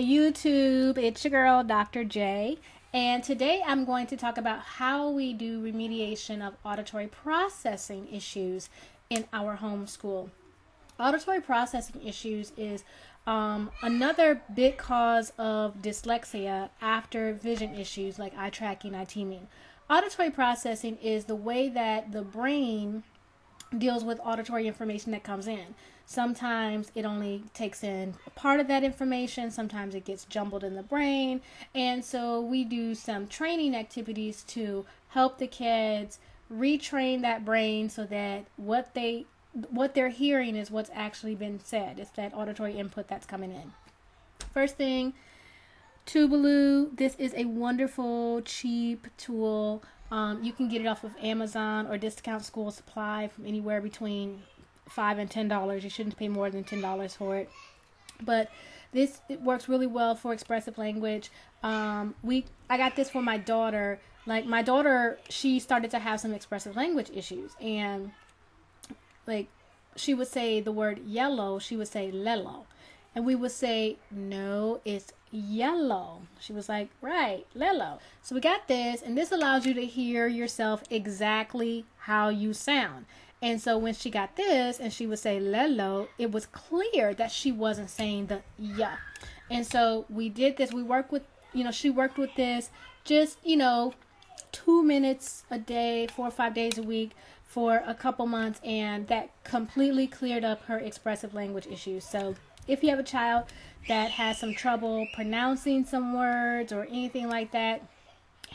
Hey YouTube, it's your girl Dr. J, and today I'm going to talk about how we do remediation of auditory processing issues in our homeschool. Auditory processing issues is another big cause of dyslexia after vision issues like eye tracking, eye teaming. Auditory processing is the way that the brain deals with auditory information that comes in. Sometimes it only takes in a part of that information, sometimes it gets jumbled in the brain, and so we do some training activities to help the kids retrain that brain so that what they're hearing is what's actually been said. It's that auditory input that's coming in. First thing, Tubaloo. This is a wonderful, cheap tool. You can get it off of Amazon or Discount School Supply from anywhere between $5 and $10. You shouldn't pay more than $10 for it. But it works really well for expressive language. I got this for my daughter. Like my daughter, she started to have some expressive language issues, and like she would say the word yellow, she would say lello. And we would say, no, it's yellow. She was like, right, lello. So we got this, and this allows you to hear yourself exactly how you sound. And so when she got this and she would say lello, it was clear that she wasn't saying the yeah. And so we did this. We worked with, she worked with this just, 2 minutes a day, 4 or 5 days a week for a couple months, and that completely cleared up her expressive language issues. So if you have a child that has some trouble pronouncing some words or anything like that,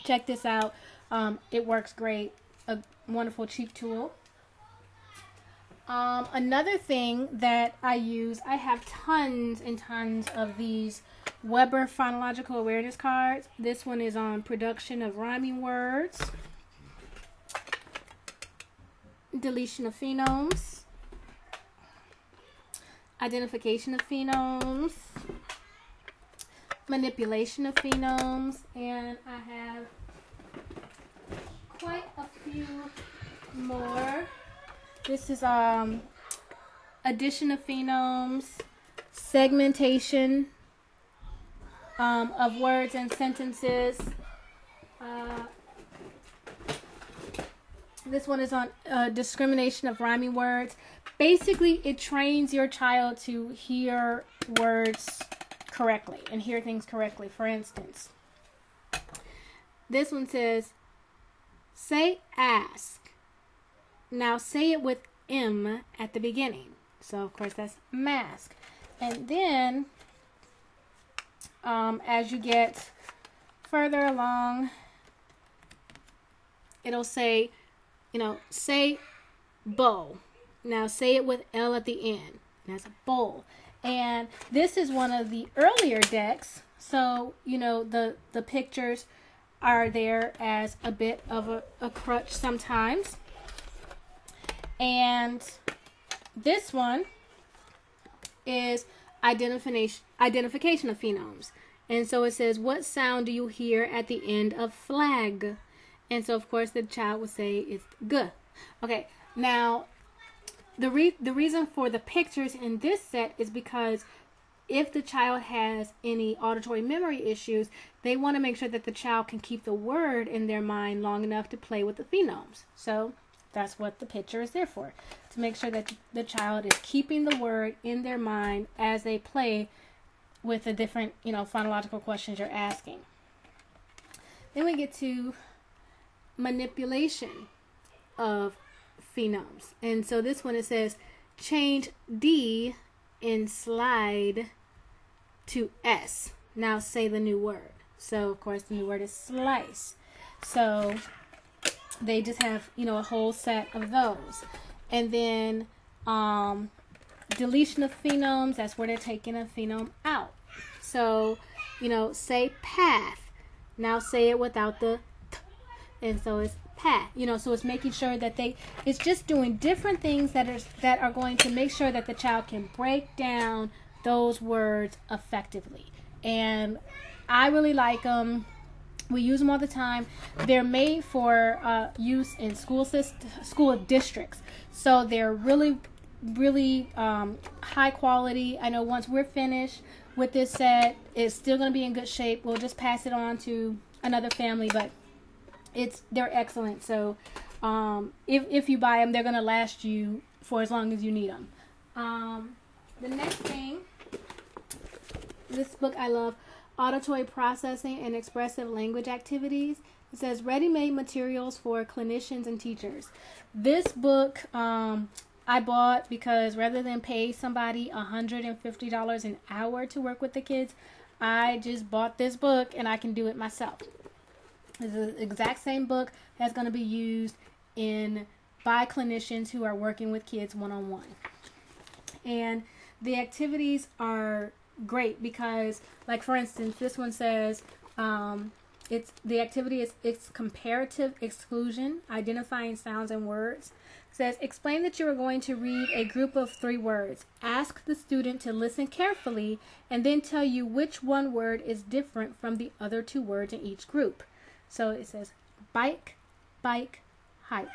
check this out. It works great. A wonderful, cheap tool. Another thing that I use, I have tons and tons of these Weber Phonological Awareness Cards. This one is on production of rhyming words, deletion of phenoms, identification of phenoms, manipulation of phenoms, and I have quite a few more. This is addition of phenoms, segmentation of words and sentences. This one is on discrimination of rhyming words. Basically, it trains your child to hear words correctly and hear things correctly. For instance, this one says, say ask. Now say it with M at the beginning. So, of course, that's mask. And then, as you get further along, it'll say, say bow. Now say it with L at the end. That's a bowl. And this is one of the earlier decks. So, the pictures are there as a bit of a crutch sometimes. And this one is identification of phenoms. And so it says, what sound do you hear at the end of flag? And so, of course, the child would say it's G. Okay, now, the reason for the pictures in this set is because if the child has any auditory memory issues, they want to make sure that the child can keep the word in their mind long enough to play with the phenoms. So that's what the picture is there for, to make sure that the child is keeping the word in their mind as they play with the different, phonological questions you're asking. Then we get to manipulation of phenoms. And so this one, it says, change D in slide to S. Now say the new word. So, of course, the new word is slice. So they just have, a whole set of those. And then deletion of phenoms, that's where they're taking a phenom out. So, say path. Now say it without the T. And so it's path. So it's making sure that it's just doing different things that are going to make sure that the child can break down those words effectively. And I really like them. We use them all the time. They're made for use in school districts. So they're really, really high quality. I know once we're finished, with this set, it's still going to be in good shape. We'll just pass it on to another family, but they're excellent. So if you buy them, they're going to last you for as long as you need them. The next thing, this book I love, Auditory Processing and Expressive Language Activities. It says ready-made materials for clinicians and teachers. This book I bought because rather than pay somebody $150 an hour to work with the kids, I just bought this book and I can do it myself. It's the exact same book that's going to be used by clinicians who are working with kids one-on-one. And the activities are great because, like for instance, this one says the activity is comparative exclusion, identifying sounds and words. It says explain that you are going to read a group of 3 words. Ask the student to listen carefully and then tell you which one word is different from the other 2 words in each group. So it says bike, bike, hike.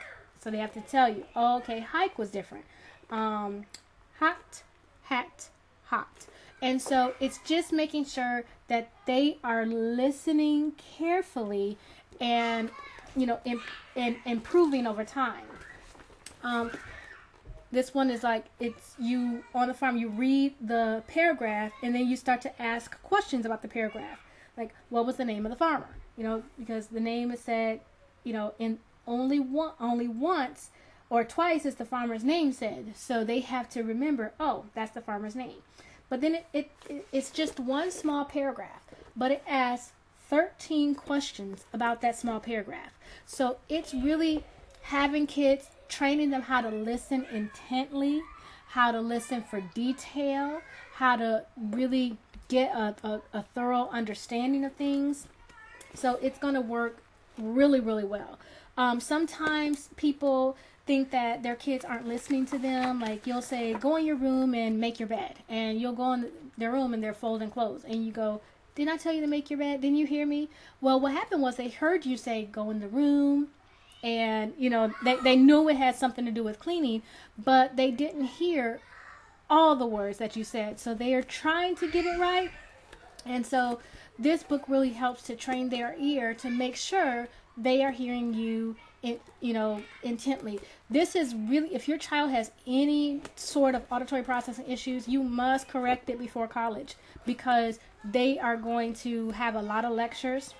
So they have to tell you, oh, okay, hike was different. Hot, hat, hot. And so it's just making sure that they are listening carefully and, improving over time. This one is like, it's you on the farm, you read the paragraph and then you start to ask questions about the paragraph. Like, what was the name of the farmer? Because the name is said, in only once or twice is the farmer's name said. So they have to remember, oh, that's the farmer's name. But then it's just one small paragraph, but it asks 13 questions about that small paragraph. So it's really having kids, training them how to listen intently, how to listen for detail, how to really get a thorough understanding of things. So it's going to work really, really well. Sometimes people think that their kids aren't listening to them. Like you'll say, go in your room and make your bed. And you'll go in their room and they're folding clothes. And you go, didn't I tell you to make your bed? Didn't you hear me? Well, what happened was they heard you say, go in the room. And, they knew it had something to do with cleaning, but they didn't hear all the words that you said. So they are trying to get it right. And so this book really helps to train their ear to make sure they are hearing you intently. This is really, if your child has any sort of auditory processing issues, you must correct it before college because they are going to have a lot of lectures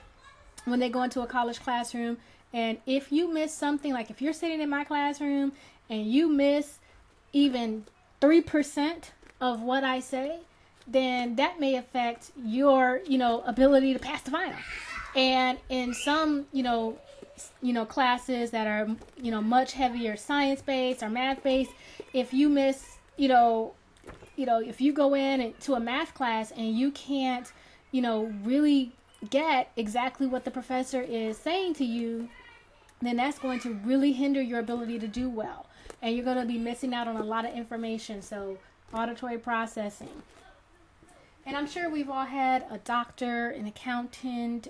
when they go into a college classroom. And if you miss something, like if you're sitting in my classroom and you miss even 3% of what I say, then that may affect your, ability to pass the final. And in some, classes that are, much heavier science-based or math-based, if you miss, if you go to a math class and you can't, really get exactly what the professor is saying to you, then that's going to really hinder your ability to do well. And you're going to be missing out on a lot of information. So auditory processing. And I'm sure we've all had a doctor, an accountant,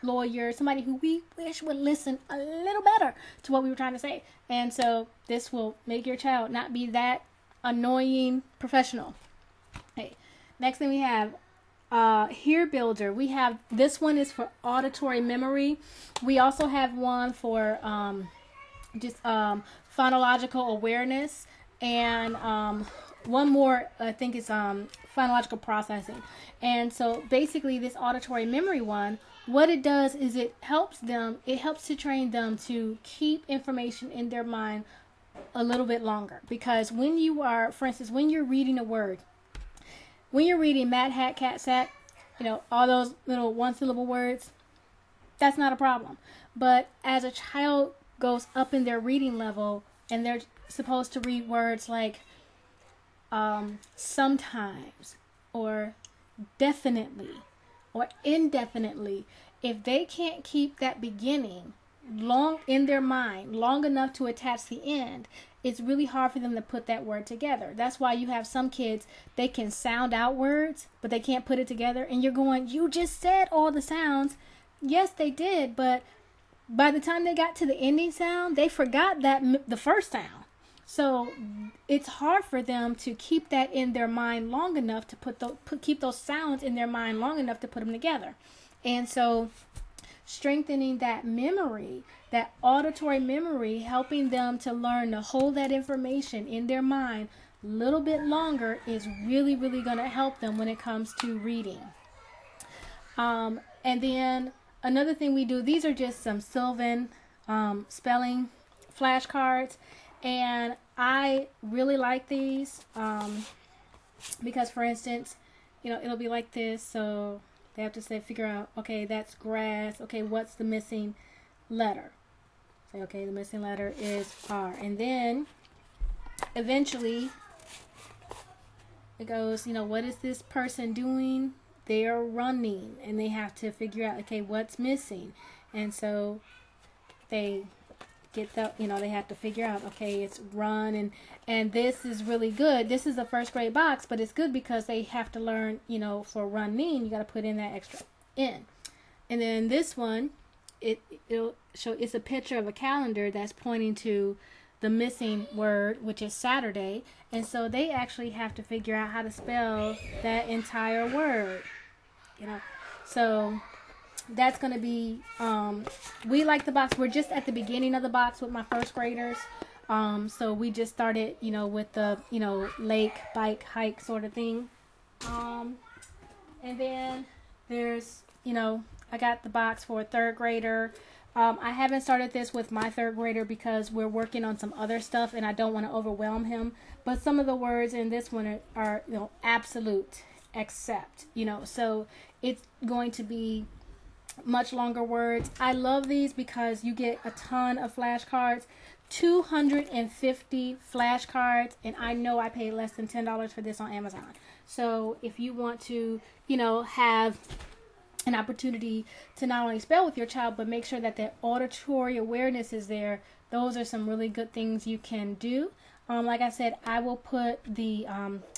lawyer, somebody who we wish would listen a little better to what we were trying to say. And so this will make your child not be that annoying professional. Okay. Next thing we have Hear Builder. We have, this one is for auditory memory. We also have one for phonological awareness, and one more, I think it's phonological processing. And so basically this auditory memory one, what it does is it helps to train them to keep information in their mind a little bit longer. Because when you are, for instance, when you're reading a word, when you're reading Mad Hat, Cat, Sack, all those little one-syllable words, that's not a problem. But as a child goes up in their reading level and they're supposed to read words like sometimes or definitely or indefinitely, if they can't keep that beginning long in their mind, long enough to attach the end, it's really hard for them to put that word together. That's why you have some kids, they can sound out words, but they can't put it together. And you're going, you just said all the sounds. Yes, they did, but by the time they got to the ending sound, they forgot the first sound. So it's hard for them to keep that in their mind long enough to keep those sounds in their mind long enough to put them together. And so strengthening that memory, that auditory memory, helping them to learn to hold that information in their mind a little bit longer is really, really going to help them when it comes to reading. And then another thing we do, these are just some Sylvan spelling flashcards. And I really like these because, for instance, it'll be like this. So they have to figure out, okay, that's grass. Okay, what's the missing letter? Say, okay, the missing letter is R. And then eventually it goes, what is this person doing? They're running, and they have to figure out, okay, what's missing? And so they get they have to figure out, okay, it's run, and this is really good. This is a first grade box, but it's good because they have to learn, for running, you got to put in that extra N. And then this one, it'll show, it's a picture of a calendar that's pointing to the missing word, which is Saturday, and so they actually have to figure out how to spell that entire word, so that's going to be, we like the box. We're just at the beginning of the box with my first graders. So we just started, with the, lake, bike, hike sort of thing. And then there's, I got the box for a third grader. I haven't started this with my third grader because we're working on some other stuff and I don't want to overwhelm him. But some of the words in this one are absolute, except, so it's going to be much longer words. I love these because you get a ton of flashcards, 250 flashcards, and I know I paid less than $10 for this on Amazon. So if you want to, have an opportunity to not only spell with your child, but make sure that their auditory awareness is there, those are some really good things you can do. Like I said, I will put the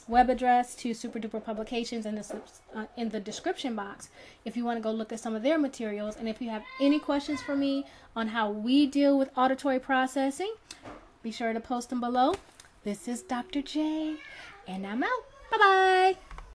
web address to Super Duper Publications in the description box if you want to go look at some of their materials. And if you have any questions for me on how we deal with auditory processing, be sure to post them below. This is Dr. J, and I'm out. Bye-bye.